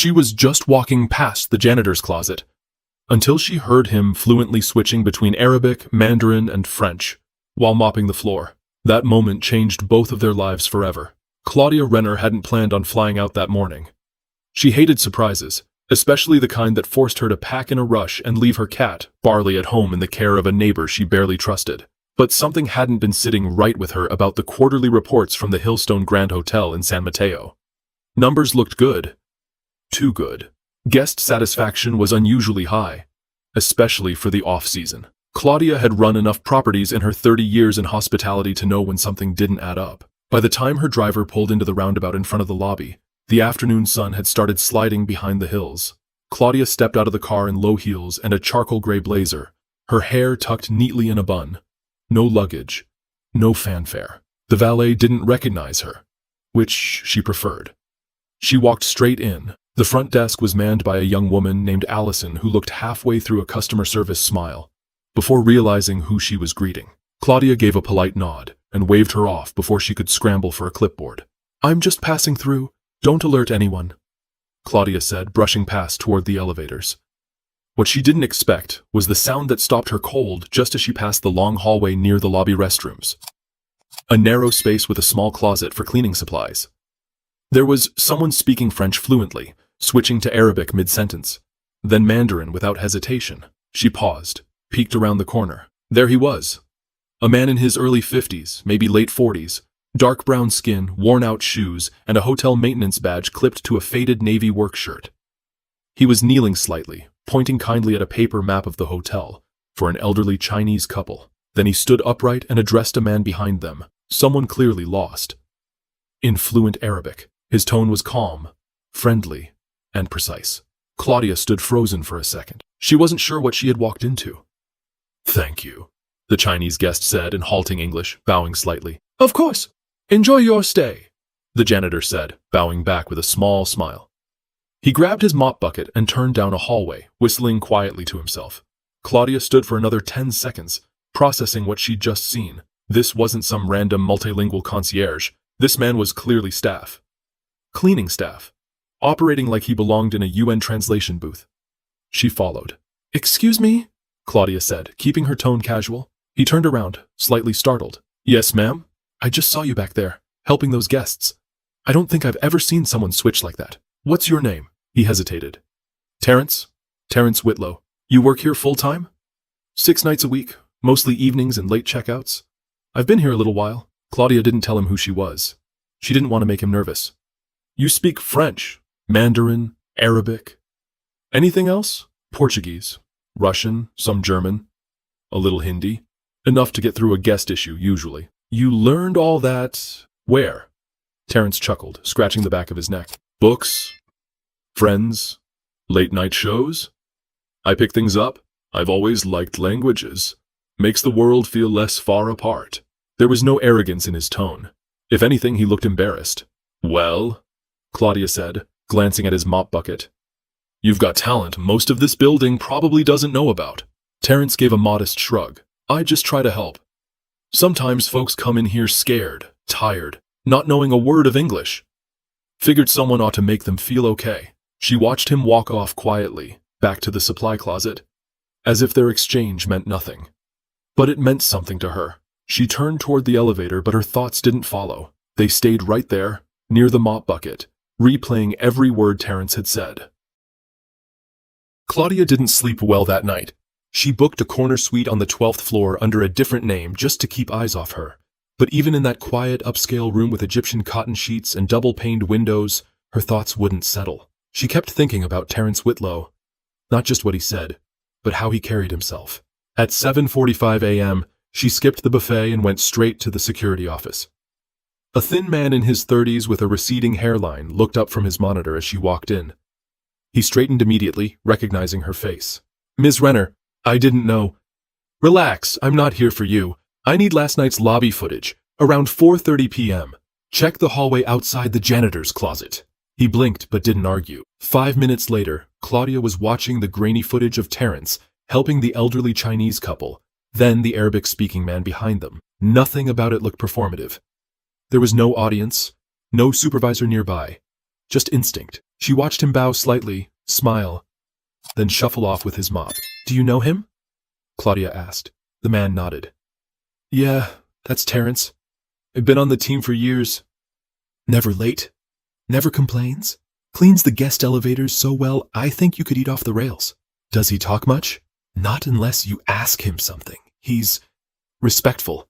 She was just walking past the janitor's closet until she heard him fluently switching between Arabic, Mandarin, and French while mopping the floor. That moment changed both of their lives forever. Claudia Renner hadn't planned on flying out that morning. She hated surprises, especially the kind that forced her to pack in a rush and leave her cat, Barley, at home in the care of a neighbor she barely trusted. But something hadn't been sitting right with her about the quarterly reports from the Hillstone Grand Hotel in San Mateo. Numbers looked good. Too good. Guest satisfaction was unusually high, especially for the off-season. Claudia had run enough properties in her 30 years in hospitality to know when something didn't add up. By the time her driver pulled into the roundabout in front of the lobby, the afternoon sun had started sliding behind the hills. Claudia stepped out of the car in low heels and a charcoal gray blazer, her hair tucked neatly in a bun. No luggage, no fanfare. The valet didn't recognize her, which she preferred. She walked straight in. The front desk was manned by a young woman named Allison who looked halfway through a customer service smile before realizing who she was greeting. Claudia gave a polite nod and waved her off before she could scramble for a clipboard. "I'm just passing through. Don't alert anyone," Claudia said, brushing past toward the elevators. What she didn't expect was the sound that stopped her cold just as she passed the long hallway near the lobby restrooms. A narrow space with a small closet for cleaning supplies. There was someone speaking French fluently, switching to Arabic mid-sentence, then Mandarin without hesitation. She paused, peeked around the corner. There he was. A man in his early 50s, maybe late 40s, dark brown skin, worn-out shoes, and a hotel maintenance badge clipped to a faded navy work shirt. He was kneeling slightly, pointing kindly at a paper map of the hotel for an elderly Chinese couple. Then he stood upright and addressed a man behind them, someone clearly lost. In fluent Arabic, his tone was calm, friendly, and precise. Claudia stood frozen for a second. She wasn't sure what she had walked into. "Thank you," the Chinese guest said in halting English, bowing slightly. "Of course. Enjoy your stay," the janitor said, bowing back with a small smile. He grabbed his mop bucket and turned down a hallway, whistling quietly to himself. Claudia stood for another 10 seconds, processing what she'd just seen. This wasn't some random multilingual concierge. This man was clearly staff. Cleaning staff. Operating like he belonged in a UN translation booth. She followed. "Excuse me?" Claudia said, keeping her tone casual. He turned around, slightly startled. "Yes, ma'am? I just saw you back there, helping those guests. I don't think I've ever seen someone switch like that. What's your name?" He hesitated. "Terrence. Terrence Whitlow. You work here full-time?" "6 nights a week, mostly evenings and late checkouts. I've been here a little while." Claudia didn't tell him who she was. She didn't want to make him nervous. "You speak French, Mandarin, Arabic. Anything else?" "Portuguese, Russian, some German, a little Hindi. Enough to get through a guest issue, usually." "You learned all that where?" Terrence chuckled, scratching the back of his neck. "Books, friends, late-night shows. I pick things up. I've always liked languages. Makes the world feel less far apart." There was no arrogance in his tone. If anything, he looked embarrassed. "Well," Claudia said, glancing at his mop bucket, "you've got talent most of this building probably doesn't know about." Terrence gave a modest shrug. "I just try to help. Sometimes folks come in here scared, tired, not knowing a word of English. Figured someone ought to make them feel okay." She watched him walk off quietly, back to the supply closet, as if their exchange meant nothing. But it meant something to her. She turned toward the elevator, but her thoughts didn't follow. They stayed right there, near the mop bucket, replaying every word Terrence had said. Claudia didn't sleep well that night. She booked a corner suite on the 12th floor under a different name just to keep eyes off her. But even in that quiet, upscale room with Egyptian cotton sheets and double-paned windows, her thoughts wouldn't settle. She kept thinking about Terrence Whitlow. Not just what he said, but how he carried himself. At 7:45 a.m., she skipped the buffet and went straight to the security office. A thin man in his 30s with a receding hairline looked up from his monitor as she walked in. He straightened immediately, recognizing her face. "Ms. Renner, I didn't know." "Relax, I'm not here for you. I need last night's lobby footage, around 4:30 p.m. Check the hallway outside the janitor's closet." He blinked but didn't argue. 5 minutes later, Claudia was watching the grainy footage of Terrence helping the elderly Chinese couple, then the Arabic-speaking man behind them. Nothing about it looked performative. There was no audience, no supervisor nearby, just instinct. She watched him bow slightly, smile, then shuffle off with his mop. "Do you know him?" Claudia asked. The man nodded. "Yeah, that's Terrence. I've been on the team for years. Never late. Never complains. Cleans the guest elevators so well I think you could eat off the rails. Does he talk much? Not unless you ask him something. He's respectful.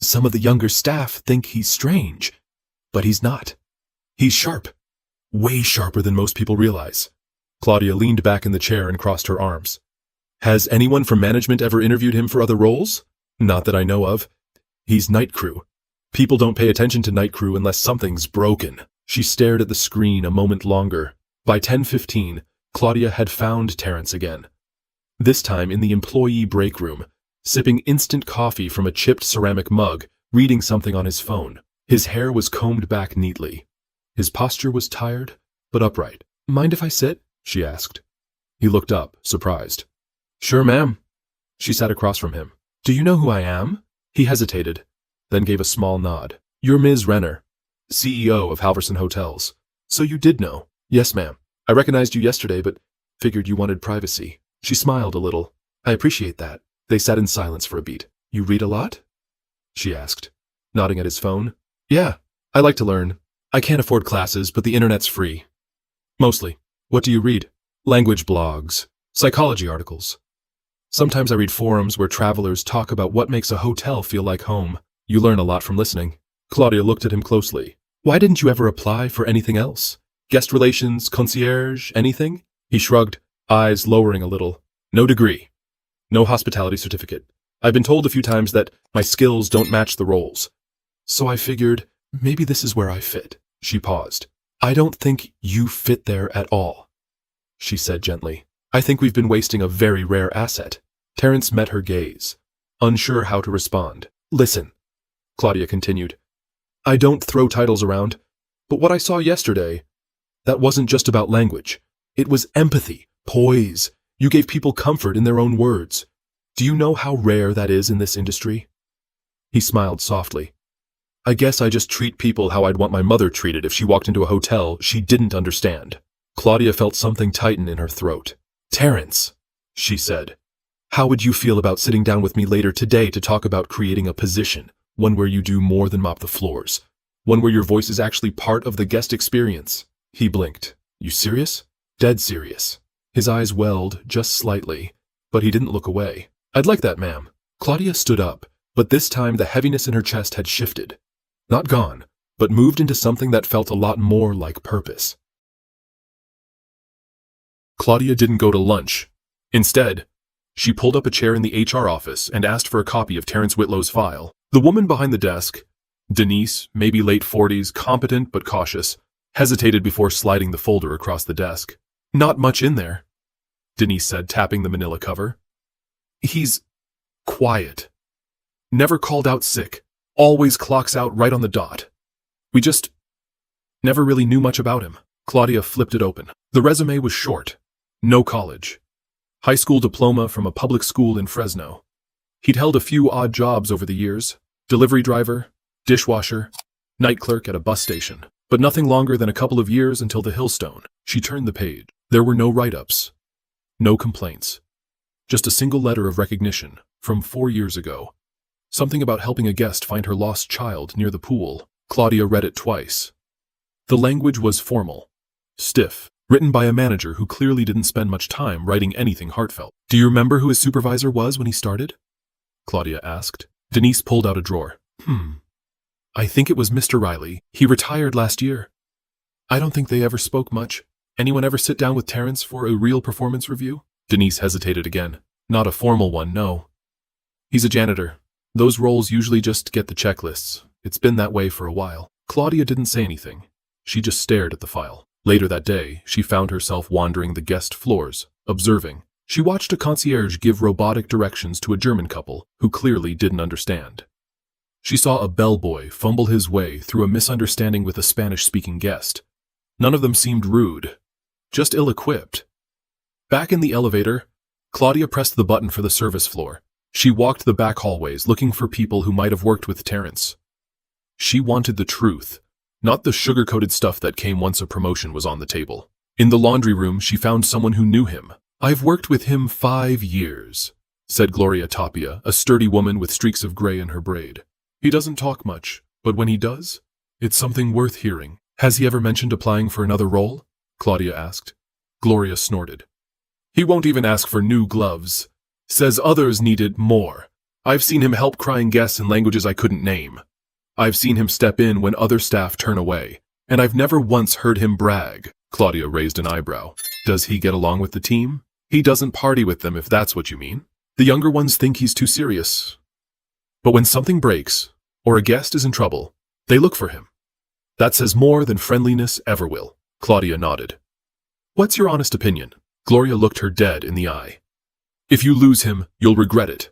Some of the younger staff think he's strange, but he's not. He's sharp. Way sharper than most people realize." Claudia leaned back in the chair and crossed her arms. "Has anyone from management ever interviewed him for other roles?" "Not that I know of. He's night crew. People don't pay attention to night crew unless something's broken." She stared at the screen a moment longer. By 10:15, Claudia had found Terrence again. This time in the employee break room, sipping instant coffee from a chipped ceramic mug, reading something on his phone. His hair was combed back neatly. His posture was tired, but upright. "Mind if I sit?" she asked. He looked up, surprised. "Sure, ma'am." She sat across from him. "Do you know who I am?" He hesitated, then gave a small nod. "You're Ms. Renner, CEO of Halverson Hotels. So you did know." "Yes, ma'am. I recognized you yesterday, but figured you wanted privacy." She smiled a little. "I appreciate that." They sat in silence for a beat. "You read a lot?" she asked, nodding at his phone. "Yeah, I like to learn. I can't afford classes, but the internet's free. Mostly. What do you read?" "Language blogs, psychology articles. Sometimes I read forums where travelers talk about what makes a hotel feel like home. You learn a lot from listening." Claudia looked at him closely. "Why didn't you ever apply for anything else? Guest relations, concierge, anything?" He shrugged, eyes lowering a little. "No degree. No hospitality certificate. I've been told a few times that my skills don't match the roles. So I figured, maybe this is where I fit." She paused. "I don't think you fit there at all," she said gently. "I think we've been wasting a very rare asset." Terrence met her gaze, unsure how to respond. "Listen," Claudia continued. "I don't throw titles around, but what I saw yesterday, that wasn't just about language. It was empathy, poise. You gave people comfort in their own words. Do you know how rare that is in this industry?" He smiled softly. "I guess I just treat people how I'd want my mother treated if she walked into a hotel she didn't understand." Claudia felt something tighten in her throat. "Terrence," she said, "how would you feel about sitting down with me later today to talk about creating a position, one where you do more than mop the floors, one where your voice is actually part of the guest experience?" He blinked. "You serious?" "Dead serious." His eyes welled just slightly, but he didn't look away. "I'd like that, ma'am." Claudia stood up, but this time the heaviness in her chest had shifted. Not gone, but moved into something that felt a lot more like purpose. Claudia didn't go to lunch. Instead, she pulled up a chair in the HR office and asked for a copy of Terrence Whitlow's file. The woman behind the desk, Denise, maybe late 40s, competent but cautious, hesitated before sliding the folder across the desk. "Not much in there," Denise said, tapping the manila cover. "He's quiet. Never called out sick. Always clocks out right on the dot. We just never really knew much about him." Claudia flipped it open. The resume was short. No college. High school diploma from a public school in Fresno. He'd held a few odd jobs over the years. Delivery driver, dishwasher, night clerk at a bus station. But nothing longer than a couple of years until the Hillstone. She turned the page. There were no write-ups. No complaints. Just a single letter of recognition from 4 years ago. Something about helping a guest find her lost child near the pool. Claudia read it twice. The language was formal, stiff, written by a manager who clearly didn't spend much time writing anything heartfelt. "Do you remember who his supervisor was when he started?" Claudia asked. Denise pulled out a drawer. I think it was Mr. Riley. He retired last year. I don't think they ever spoke much. Anyone ever sit down with Terrence for a real performance review?" Denise hesitated again. "Not a formal one, no. He's a janitor. Those roles usually just get the checklists. It's been that way for a while." Claudia didn't say anything. She just stared at the file. Later that day, she found herself wandering the guest floors, observing. She watched a concierge give robotic directions to a German couple who clearly didn't understand. She saw a bellboy fumble his way through a misunderstanding with a Spanish-speaking guest. None of them seemed rude, just ill-equipped. Back in the elevator, Claudia pressed the button for the service floor. She walked the back hallways looking for people who might have worked with Terrence. She wanted the truth, not the sugar-coated stuff that came once a promotion was on the table. In the laundry room, she found someone who knew him. "I've worked with him 5 years," said Gloria Tapia, a sturdy woman with streaks of gray in her braid. "He doesn't talk much, but when he does, it's something worth hearing." "Has he ever mentioned applying for another role?" Claudia asked. Gloria snorted. "He won't even ask for new gloves. Says others needed more. I've seen him help crying guests in languages I couldn't name. I've seen him step in when other staff turn away, and I've never once heard him brag." Claudia raised an eyebrow. "Does he get along with the team?" "He doesn't party with them, if that's what you mean. The younger ones think he's too serious. But when something breaks, or a guest is in trouble, they look for him. That says more than friendliness ever will." Claudia nodded. "What's your honest opinion?" Gloria looked her dead in the eye. "If you lose him, you'll regret it.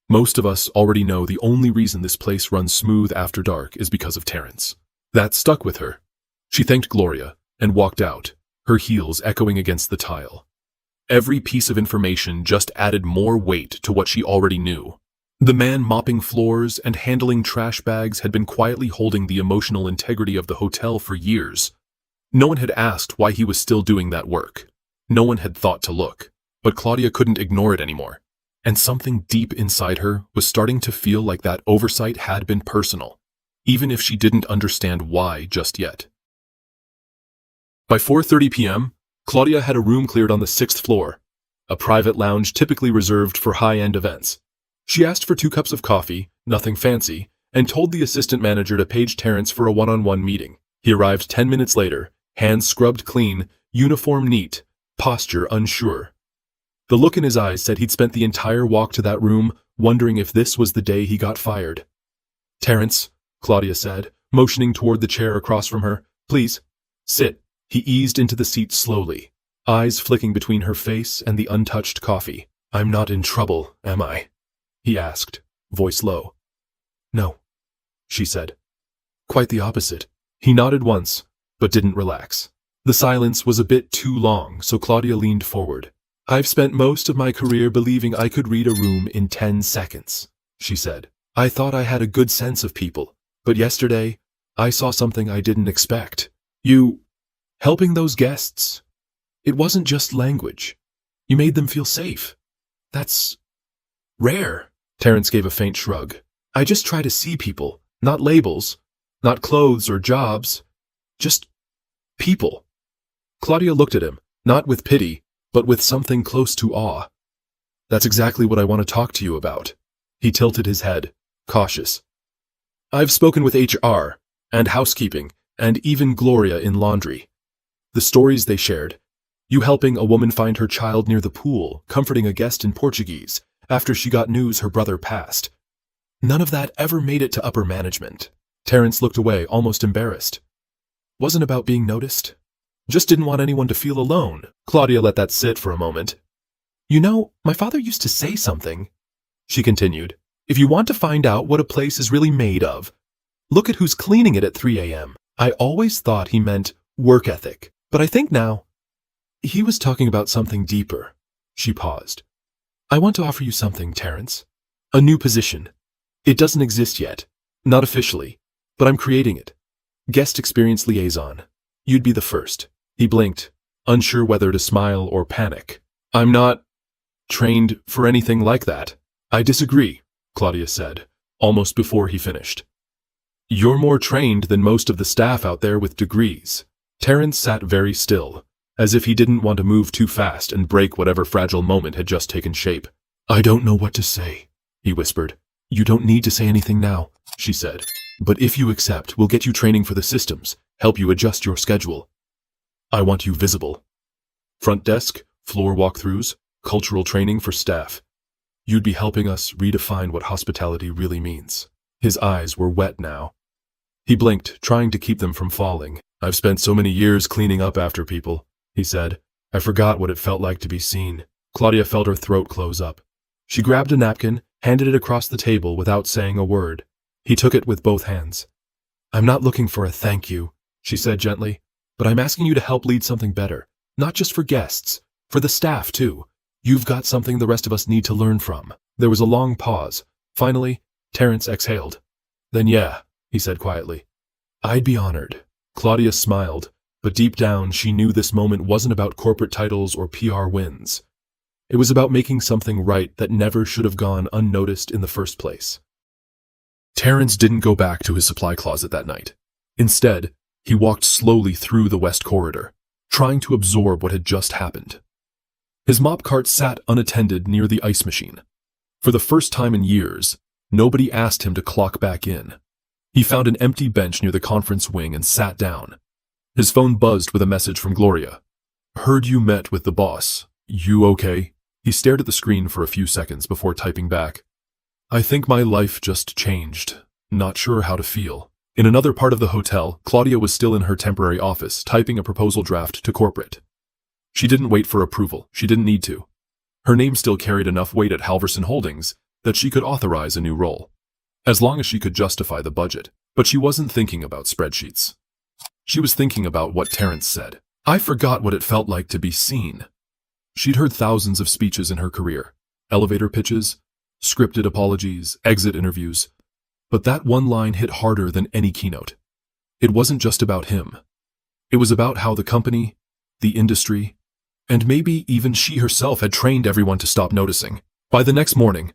Most of us already know the only reason this place runs smooth after dark is because of Terrence." That stuck with her. She thanked Gloria and walked out, her heels echoing against the tile. Every piece of information just added more weight to what she already knew. The man mopping floors and handling trash bags had been quietly holding the emotional integrity of the hotel for years. No one had asked why he was still doing that work. No one had thought to look, but Claudia couldn't ignore it anymore. And something deep inside her was starting to feel like that oversight had been personal, even if she didn't understand why just yet. By 4:30 p.m., Claudia had a room cleared on the 6th floor, a private lounge typically reserved for high-end events. She asked for 2 cups of coffee, nothing fancy, and told the assistant manager to page Terrence for a one-on-one meeting. He arrived 10 minutes later, hands scrubbed clean, uniform neat, posture unsure. The look in his eyes said he'd spent the entire walk to that room wondering if this was the day he got fired. "Terrence," Claudia said, motioning toward the chair across from her. "Please, sit." He eased into the seat slowly, eyes flicking between her face and the untouched coffee. "I'm not in trouble, am I?" he asked, voice low. "No," she said. "Quite the opposite." He nodded once, but didn't relax. The silence was a bit too long, so Claudia leaned forward. "I've spent most of my career believing I could read a room in 10 seconds, she said. "I thought I had a good sense of people, but yesterday, I saw something I didn't expect. You, helping those guests. It wasn't just language. You made them feel safe. That's rare." Terrence gave a faint shrug. "I just try to see people, not labels, not clothes or jobs, just people." Claudia looked at him, not with pity, but with something close to awe. "That's exactly what I want to talk to you about." He tilted his head, cautious. "I've spoken with HR, and housekeeping, and even Gloria in laundry. The stories they shared, you helping a woman find her child near the pool, comforting a guest in Portuguese, after she got news her brother passed. None of that ever made it to upper management." Terrence looked away, almost embarrassed. "Wasn't about being noticed. Just didn't want anyone to feel alone." Claudia let that sit for a moment. "You know, my father used to say something," she continued. "If you want to find out what a place is really made of, look at who's cleaning it at 3 a.m. I always thought he meant work ethic, but I think now he was talking about something deeper." She paused. "I want to offer you something, Terrence. A new position. It doesn't exist yet, not officially, but I'm creating it. Guest experience liaison. You'd be the first." He blinked, unsure whether to smile or panic. "I'm not trained for anything like that." "I disagree," Claudia said, almost before he finished. "You're more trained than most of the staff out there with degrees." Terrence sat very still, as if he didn't want to move too fast and break whatever fragile moment had just taken shape. "I don't know what to say," he whispered. "You don't need to say anything now," she said. "But if you accept, we'll get you training for the systems, help you adjust your schedule. I want you visible. Front desk, floor walkthroughs, cultural training for staff. You'd be helping us redefine what hospitality really means." His eyes were wet now. He blinked, trying to keep them from falling. "I've spent so many years cleaning up after people," he said. "I forgot what it felt like to be seen." Claudia felt her throat close up. She grabbed a napkin, handed it across the table without saying a word. He took it with both hands. "I'm not looking for a thank you," she said gently, "but I'm asking you to help lead something better, not just for guests, for the staff too. You've got something the rest of us need to learn from." There was a long pause. Finally, Terrence exhaled. "Then yeah," he said quietly. I'd be honored. Claudia smiled, but deep down she knew this moment wasn't about corporate titles or PR wins. It was about making something right that never should have gone unnoticed in the first place. Terrence didn't go back to his supply closet that night. Instead, he walked slowly through the west corridor, trying to absorb what had just happened. His mop cart sat unattended near the ice machine. For the first time in years, nobody asked him to clock back in. He found an empty bench near the conference wing and sat down. His phone buzzed with a message from Gloria. "Heard you met with the boss. You okay?" He stared at the screen for a few seconds before typing back. "I think my life just changed. Not sure how to feel." In another part of the hotel, Claudia was still in her temporary office, typing a proposal draft to corporate. She didn't wait for approval. She didn't need to. Her name still carried enough weight at Halverson Holdings that she could authorize a new role, as long as she could justify the budget. But she wasn't thinking about spreadsheets. She was thinking about what Terrence said. "I forgot what it felt like to be seen." She'd heard thousands of speeches in her career, elevator pitches, scripted apologies, exit interviews, but that one line hit harder than any keynote. It wasn't just about him. It was about how the company, the industry, and maybe even she herself had trained everyone to stop noticing. By the next morning,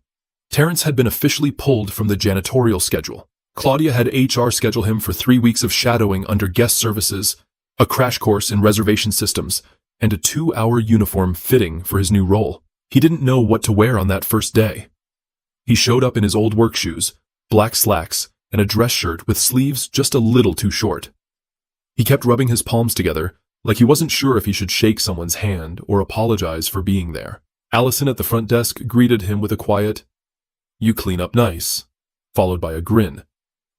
Terrence had been officially pulled from the janitorial schedule. Claudia had HR schedule him for 3 weeks of shadowing under guest services, a crash course in reservation systems, and a 2-hour uniform fitting for his new role. He didn't know what to wear on that first day. He showed up in his old work shoes, black slacks, and a dress shirt with sleeves just a little too short. He kept rubbing his palms together, like he wasn't sure if he should shake someone's hand or apologize for being there. Allison at the front desk greeted him with a quiet, "You clean up nice," followed by a grin.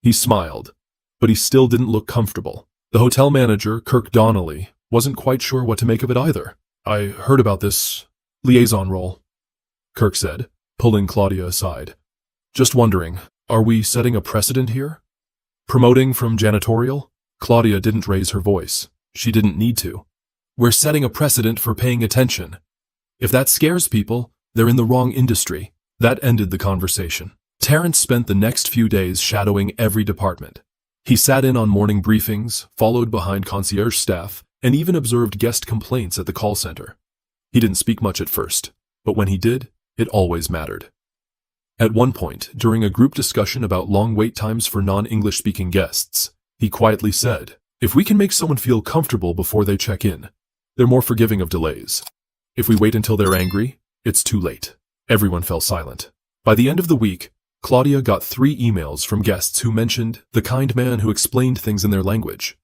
He smiled, but he still didn't look comfortable. The hotel manager, Kirk Donnelly, wasn't quite sure what to make of it either. "I heard about this liaison role," Kirk said, pulling Claudia aside. "Just wondering, are we setting a precedent here? Promoting from janitorial?" Claudia didn't raise her voice. She didn't need to. "We're setting a precedent for paying attention. If that scares people, they're in the wrong industry." That ended the conversation. Terrence spent the next few days shadowing every department. He sat in on morning briefings, followed behind concierge staff, and even observed guest complaints at the call center. He didn't speak much at first, but when he did, it always mattered. At one point, during a group discussion about long wait times for non-English speaking guests, he quietly said, "If we can make someone feel comfortable before they check in, they're more forgiving of delays. If we wait until they're angry, it's too late." Everyone fell silent. By the end of the week, Claudia got 3 emails from guests who mentioned the kind man who explained things in their language.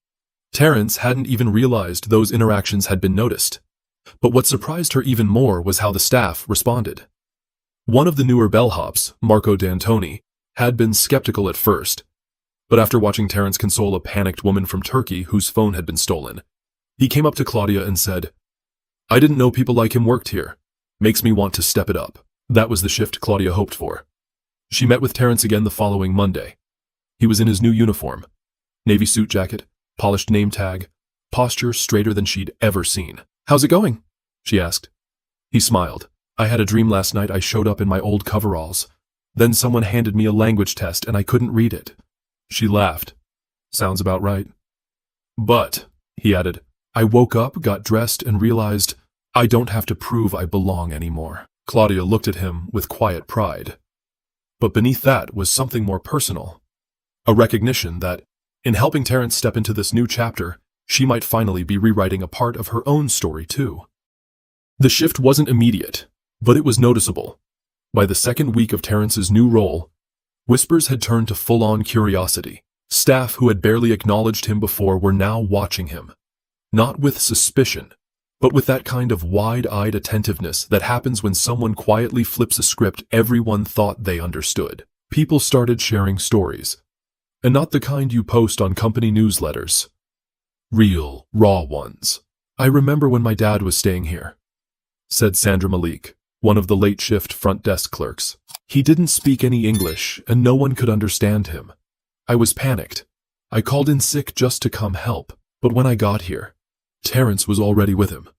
Terrence hadn't even realized those interactions had been noticed. But what surprised her even more was how the staff responded. One of the newer bellhops, Marco D'Antoni, had been skeptical at first, but after watching Terrence console a panicked woman from Turkey whose phone had been stolen, he came up to Claudia and said, "I didn't know people like him worked here. Makes me want to step it up." That was the shift Claudia hoped for. She met with Terrence again the following Monday. He was in his new uniform, navy suit jacket, polished name tag, posture straighter than she'd ever seen. "How's it going?" she asked. He smiled. "I had a dream last night I showed up in my old coveralls. Then someone handed me a language test and I couldn't read it." She laughed. "Sounds about right." "But," he added, "I woke up, got dressed, and realized I don't have to prove I belong anymore." Claudia looked at him with quiet pride. But beneath that was something more personal. A recognition that, in helping Terrence step into this new chapter, she might finally be rewriting a part of her own story too. The shift wasn't immediate, but it was noticeable. By the second week of Terrence's new role, whispers had turned to full-on curiosity. Staff who had barely acknowledged him before were now watching him. Not with suspicion, but with that kind of wide-eyed attentiveness that happens when someone quietly flips a script everyone thought they understood. People started sharing stories, and not the kind you post on company newsletters. Real, raw ones. "I remember when my dad was staying here," said Sandra Malik, one of the late-shift front desk clerks. "He didn't speak any English, and no one could understand him. I was panicked. I called in sick just to come help, but when I got here, Terrence was already with him,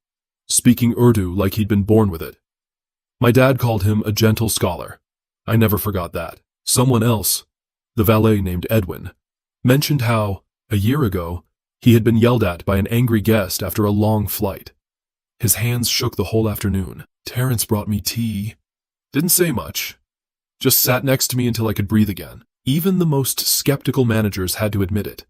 speaking Urdu like he'd been born with it. My dad called him a gentle scholar. I never forgot that. Someone else, the valet named Edwin, mentioned how, A year ago, he had been yelled at by an angry guest after a long flight. His hands shook the whole afternoon. Terrence brought me tea. Didn't say much. Just sat next to me until I could breathe again. Even the most skeptical managers had to admit it.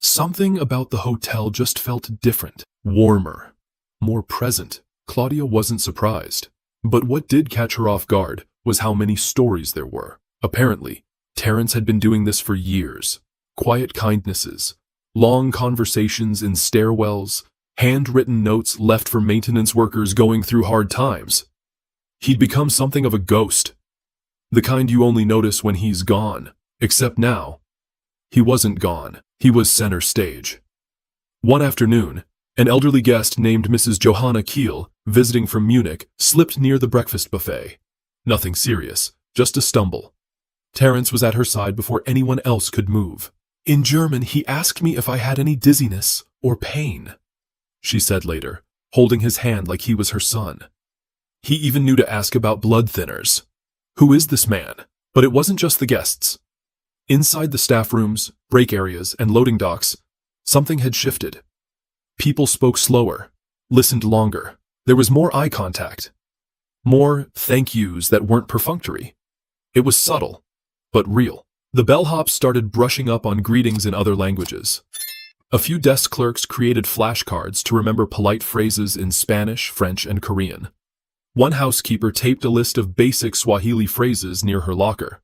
Something about the hotel just felt different, warmer, more present. Claudia wasn't surprised. But what did catch her off guard was how many stories there were. Apparently, Terrence had been doing this for years. Quiet kindnesses, long conversations in stairwells, handwritten notes left for maintenance workers going through hard times. He'd become something of a ghost. The kind you only notice when he's gone. Except now, he wasn't gone. He was center stage. One afternoon, an elderly guest named Mrs. Johanna Kiel, visiting from Munich, slipped near the breakfast buffet. Nothing serious, just a stumble. Terrence was at her side before anyone else could move. In German, he asked me if I had any dizziness or pain, she said later, holding his hand like he was her son. He even knew to ask about blood thinners. Who is this man? But it wasn't just the guests. Inside the staff rooms, break areas, and loading docks, something had shifted. People spoke slower, listened longer. There was more eye contact. More thank yous that weren't perfunctory. It was subtle, but real. The bellhops started brushing up on greetings in other languages. A few desk clerks created flashcards to remember polite phrases in Spanish, French, and Korean. One housekeeper taped a list of basic Swahili phrases near her locker.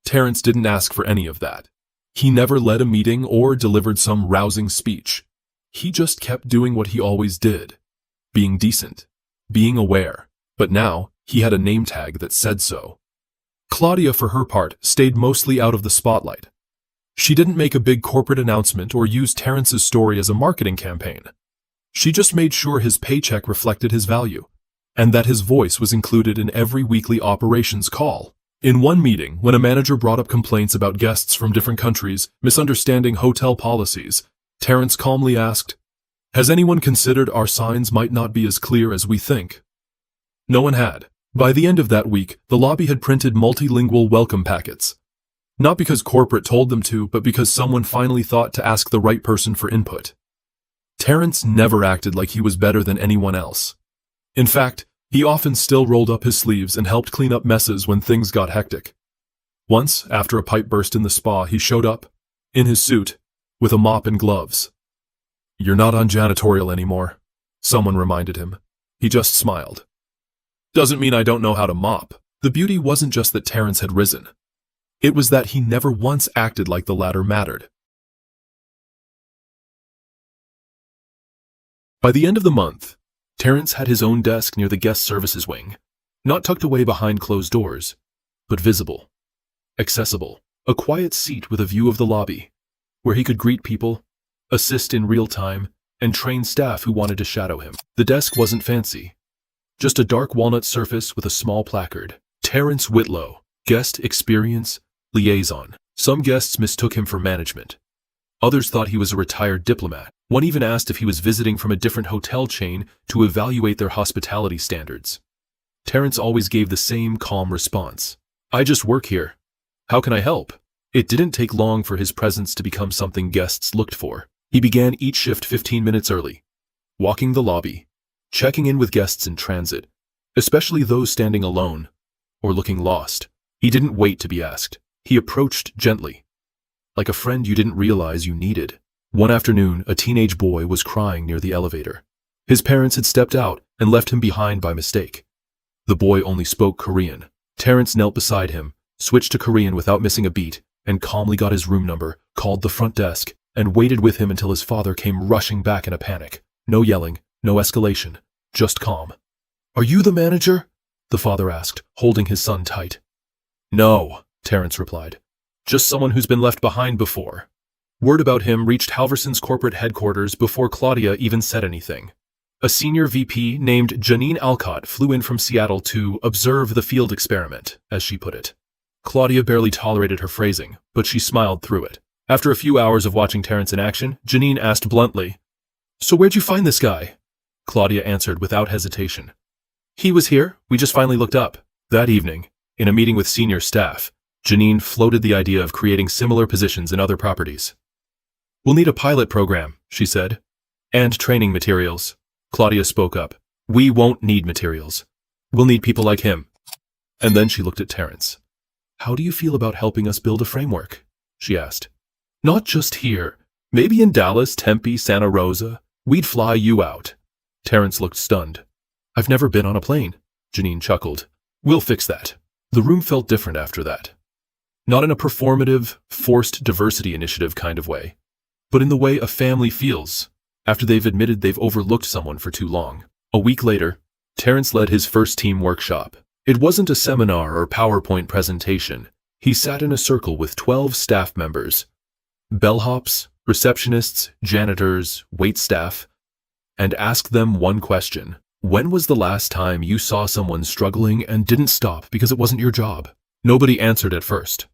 Terrence didn't ask for any of that. He never led a meeting or delivered some rousing speech. He just kept doing what he always did. Being decent. Being aware. But now, he had a name tag that said so. Claudia, for her part, stayed mostly out of the spotlight. She didn't make a big corporate announcement or use Terrence's story as a marketing campaign. She just made sure his paycheck reflected his value, and that his voice was included in every weekly operations call. In one meeting, when a manager brought up complaints about guests from different countries misunderstanding hotel policies, Terrence calmly asked, "Has anyone considered our signs might not be as clear as we think?" No one had. By the end of that week, the lobby had printed multilingual welcome packets. Not because corporate told them to, but because someone finally thought to ask the right person for input. Terrence never acted like he was better than anyone else. In fact, he often still rolled up his sleeves and helped clean up messes when things got hectic. Once, after a pipe burst in the spa, he showed up, in his suit, with a mop and gloves. "You're not on janitorial anymore," someone reminded him. He just smiled. "Doesn't mean I don't know how to mop." The beauty wasn't just that Terrence had risen. It was that he never once acted like the latter mattered. By the end of the month, Terrence had his own desk near the guest services wing, not tucked away behind closed doors, but visible, accessible, a quiet seat with a view of the lobby, where he could greet people, assist in real time, and train staff who wanted to shadow him. The desk wasn't fancy, just a dark walnut surface with a small placard. Terrence Whitlow, Guest Experience Liaison. Some guests mistook him for management. Others thought he was a retired diplomat. One even asked if he was visiting from a different hotel chain to evaluate their hospitality standards. Terrence always gave the same calm response. "I just work here. How can I help?" It didn't take long for his presence to become something guests looked for. He began each shift 15 minutes early, walking the lobby, checking in with guests in transit, especially those standing alone or looking lost. He didn't wait to be asked. He approached gently, like a friend you didn't realize you needed. One afternoon, a teenage boy was crying near the elevator. His parents had stepped out and left him behind by mistake. The boy only spoke Korean. Terrence knelt beside him, switched to Korean without missing a beat, and calmly got his room number, called the front desk, and waited with him until his father came rushing back in a panic. No yelling, no escalation, just calm. "Are you the manager?" the father asked, holding his son tight. "No," Terrence replied. "Just someone who's been left behind before." Word about him reached Halverson's corporate headquarters before Claudia even said anything. A senior VP named Janine Alcott flew in from Seattle to observe the field experiment, as she put it. Claudia barely tolerated her phrasing, but she smiled through it. After a few hours of watching Terrence in action, Janine asked bluntly, "So where'd you find this guy?" Claudia answered without hesitation. "He was here. We just finally looked up." That evening, in a meeting with senior staff, Janine floated the idea of creating similar positions in other properties. We'll need a pilot program, she said. And training materials. Claudia spoke up. We won't need materials. We'll need people like him. And then she looked at Terrence. How do you feel about helping us build a framework? She asked. Not just here. Maybe in Dallas, Tempe, Santa Rosa. We'd fly you out. Terrence looked stunned. I've never been on a plane. Janine chuckled. We'll fix that. The room felt different after that. Not in a performative, forced diversity initiative kind of way, but in the way a family feels after they've admitted they've overlooked someone for too long. A week later, Terrence led his first team workshop. It wasn't a seminar or PowerPoint presentation. He sat in a circle with 12 staff members, bellhops, receptionists, janitors, waitstaff, and asked them one question. When was the last time you saw someone struggling and didn't stop because it wasn't your job? Nobody answered at first.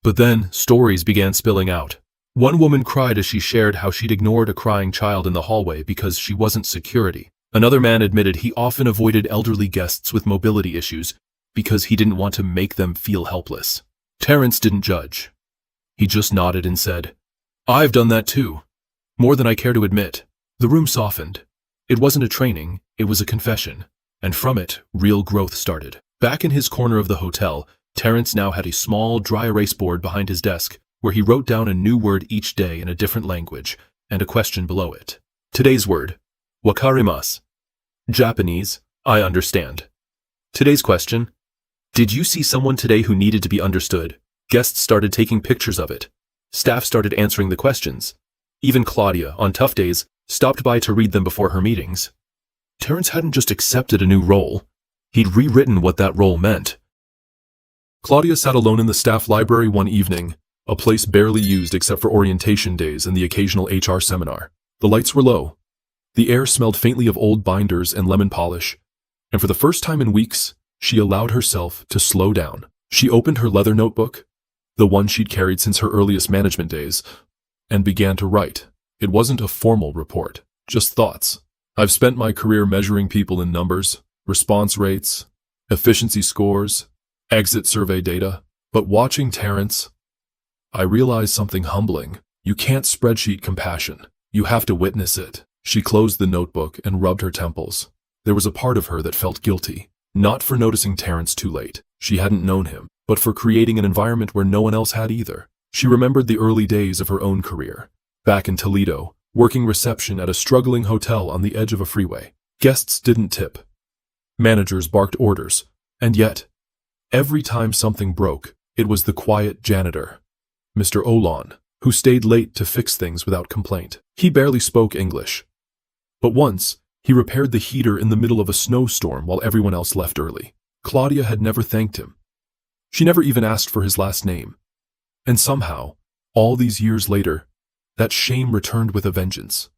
But then stories began spilling out. One woman cried as she shared how she'd ignored a crying child in the hallway because she wasn't security. Another man admitted he often avoided elderly guests with mobility issues because he didn't want to make them feel helpless. Terrence didn't judge. He just nodded and said, I've done that too. More than I care to admit. The room softened. It wasn't a training, it was a confession. And from it, real growth started. Back in his corner of the hotel, Terrence now had a small, dry erase board behind his desk where he wrote down a new word each day in a different language and a question below it. Today's word, wakarimasu. Japanese, I understand. Today's question, did you see someone today who needed to be understood? Guests started taking pictures of it. Staff started answering the questions. Even Claudia, on tough days, stopped by to read them before her meetings. Terrence hadn't just accepted a new role. He'd rewritten what that role meant. Claudia sat alone in the staff library one evening, a place barely used except for orientation days and the occasional HR seminar. The lights were low. The air smelled faintly of old binders and lemon polish, and for the first time in weeks, she allowed herself to slow down. She opened her leather notebook, the one she'd carried since her earliest management days, and began to write. It wasn't a formal report, just thoughts. I've spent my career measuring people in numbers, response rates, efficiency scores, exit survey data, but watching Terrence, I realized something humbling. You can't spreadsheet compassion. You have to witness it. She closed the notebook and rubbed her temples. There was a part of her that felt guilty, not for noticing Terrence too late. She hadn't known him, but for creating an environment where no one else had either. She remembered the early days of her own career. Back in Toledo, working reception at a struggling hotel on the edge of a freeway. Guests didn't tip. Managers barked orders, and yet, every time something broke, it was the quiet janitor, Mr. Olan, who stayed late to fix things without complaint. He barely spoke English. But once, he repaired the heater in the middle of a snowstorm while everyone else left early. Claudia had never thanked him. She never even asked for his last name. And somehow, all these years later, that shame returned with a vengeance.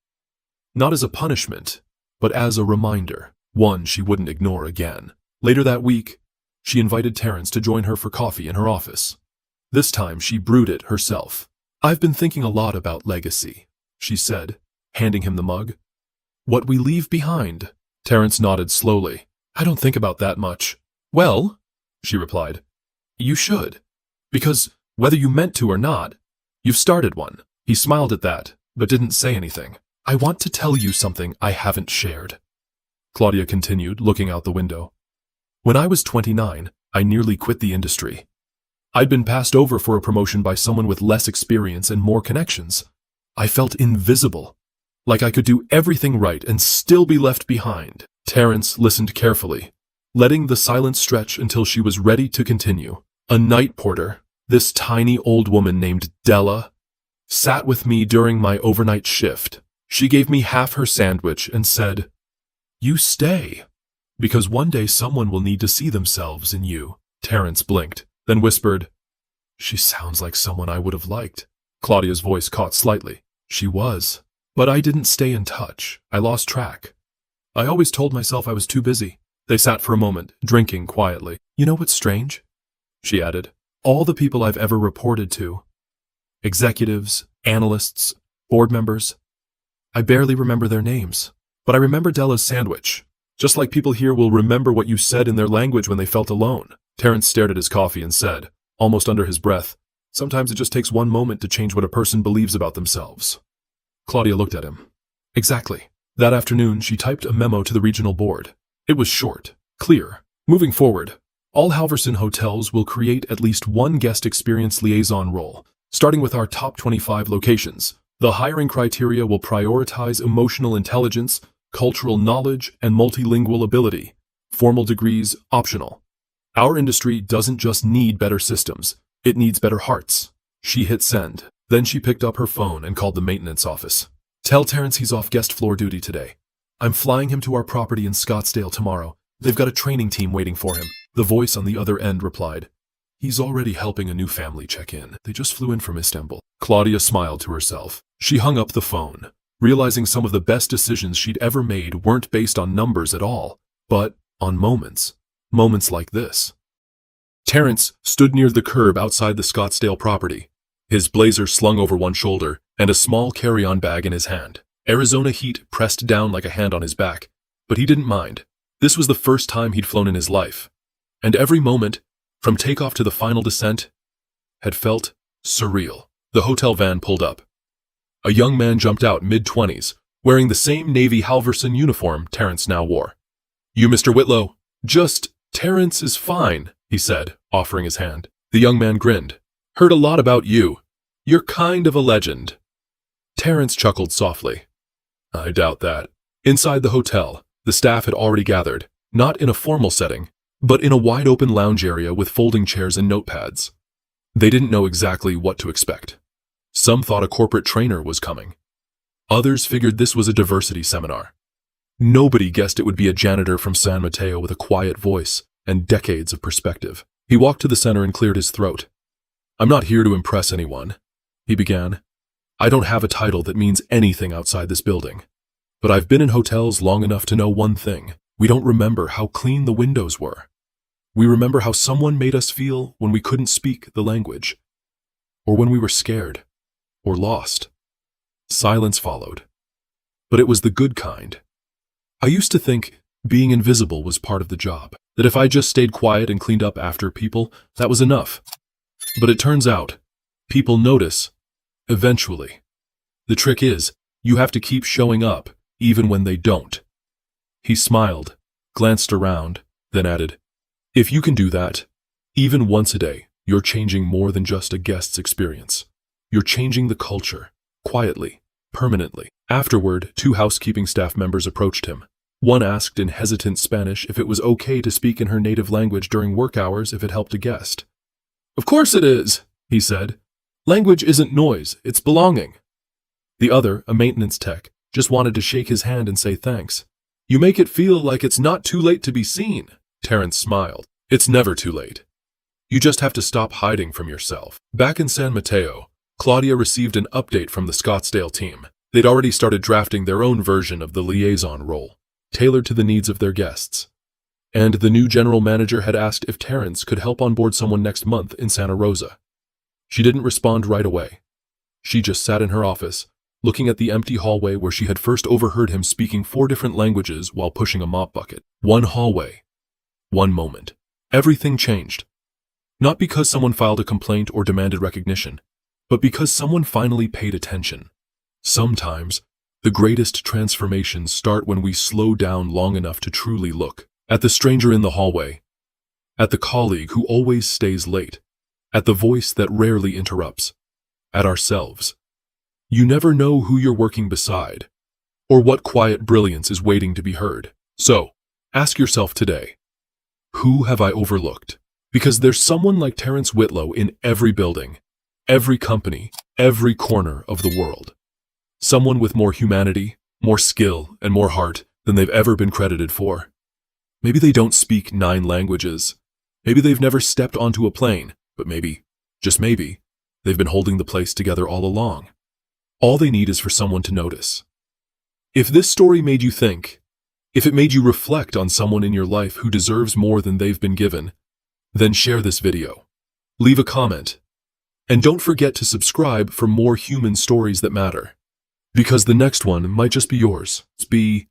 Not as a punishment, but as a reminder, one she wouldn't ignore again. Later that week, she invited Terrence to join her for coffee in her office. This time, she brewed it herself. I've been thinking a lot about legacy, she said, handing him the mug. What we leave behind. Terrence nodded slowly. I don't think about that much. Well, she replied, you should. Because, whether you meant to or not, you've started one. He smiled at that, but didn't say anything. I want to tell you something I haven't shared. Claudia continued, looking out the window. When I was 29, I nearly quit the industry. I'd been passed over for a promotion by someone with less experience and more connections. I felt invisible, like I could do everything right and still be left behind. Terrence listened carefully, letting the silence stretch until she was ready to continue. A night porter, this tiny old woman named Della, sat with me during my overnight shift. She gave me half her sandwich and said, "You stay, because one day someone will need to see themselves in you." Terrence blinked, then whispered, "She sounds like someone I would have liked." Claudia's voice caught slightly. She was. But I didn't stay in touch. I lost track. I always told myself I was too busy. They sat for a moment, drinking quietly. You know what's strange? She added. All the people I've ever reported to, executives, analysts, board members, I barely remember their names. But I remember Della's sandwich. Just like people here will remember what you said in their language when they felt alone. Terrence stared at his coffee and said, almost under his breath, sometimes it just takes one moment to change what a person believes about themselves. Claudia looked at him. Exactly. That afternoon, she typed a memo to the regional board. It was short, clear. Moving forward, all Halverson hotels will create at least one guest experience liaison role, starting with our top 25 locations. The hiring criteria will prioritize emotional intelligence, cultural knowledge, and multilingual ability. Formal degrees optional. Our industry doesn't just need better systems, it needs better hearts. She hit send. Then she picked up her phone and called the maintenance office. Tell Terrence he's off guest floor duty today. I'm flying him to our property in Scottsdale tomorrow. They've got a training team waiting for him. The voice on the other end replied, He's already helping a new family check in. They just flew in from Istanbul. Claudia smiled to herself. She hung up the phone, realizing some of the best decisions she'd ever made weren't based on numbers at all, but on moments. Moments like this. Terrence stood near the curb outside the Scottsdale property, his blazer slung over one shoulder and a small carry-on bag in his hand. Arizona heat pressed down like a hand on his back, but he didn't mind. This was the first time he'd flown in his life, and every moment, from takeoff to the final descent, had felt surreal. The hotel van pulled up. A young man jumped out mid-20s, wearing the same Navy Halverson uniform Terrence now wore. You, Mr. Whitlow? Just, Terrence is fine, he said, offering his hand. The young man grinned. Heard a lot about you. You're kind of a legend. Terrence chuckled softly. I doubt that. Inside the hotel, the staff had already gathered, not in a formal setting, but in a wide-open lounge area with folding chairs and notepads. They didn't know exactly what to expect. Some thought a corporate trainer was coming. Others figured this was a diversity seminar. Nobody guessed it would be a janitor from San Mateo with a quiet voice and decades of perspective. He walked to the center and cleared his throat. I'm not here to impress anyone, he began. I don't have a title that means anything outside this building. But I've been in hotels long enough to know one thing. We don't remember how clean the windows were. We remember how someone made us feel when we couldn't speak the language, or when we were scared, or lost. Silence followed. But it was the good kind. I used to think being invisible was part of the job, that if I just stayed quiet and cleaned up after people, that was enough. But it turns out, people notice, eventually. The trick is, you have to keep showing up, even when they don't. He smiled, glanced around, then added, If you can do that, even once a day, you're changing more than just a guest's experience. You're changing the culture, quietly, permanently. Afterward, 2 housekeeping staff members approached him. One asked in hesitant Spanish if it was okay to speak in her native language during work hours if it helped a guest. Of course it is, he said. Language isn't noise, it's belonging. The other, a maintenance tech, just wanted to shake his hand and say thanks. You make it feel like it's not too late to be seen, Terrence smiled. It's never too late. You just have to stop hiding from yourself. Back in San Mateo, Claudia received an update from the Scottsdale team. They'd already started drafting their own version of the liaison role, tailored to the needs of their guests. And the new general manager had asked if Terrence could help onboard someone next month in Santa Rosa. She didn't respond right away. She just sat in her office, looking at the empty hallway where she had first overheard him speaking 4 different languages while pushing a mop bucket. One hallway. One moment. Everything changed. Not because someone filed a complaint or demanded recognition, but because someone finally paid attention. Sometimes, the greatest transformations start when we slow down long enough to truly look. At the stranger in the hallway. At the colleague who always stays late. At the voice that rarely interrupts. At ourselves. You never know who you're working beside, or what quiet brilliance is waiting to be heard. So, ask yourself today, who have I overlooked? Because there's someone like Terrence Whitlow in every building, every company, every corner of the world. Someone with more humanity, more skill, and more heart than they've ever been credited for. Maybe they don't speak 9 languages. Maybe they've never stepped onto a plane, but maybe, just maybe, they've been holding the place together all along. All they need is for someone to notice. If this story made you think, if it made you reflect on someone in your life who deserves more than they've been given, then share this video. Leave a comment. And don't forget to subscribe for more human stories that matter. Because the next one might just be yours. Be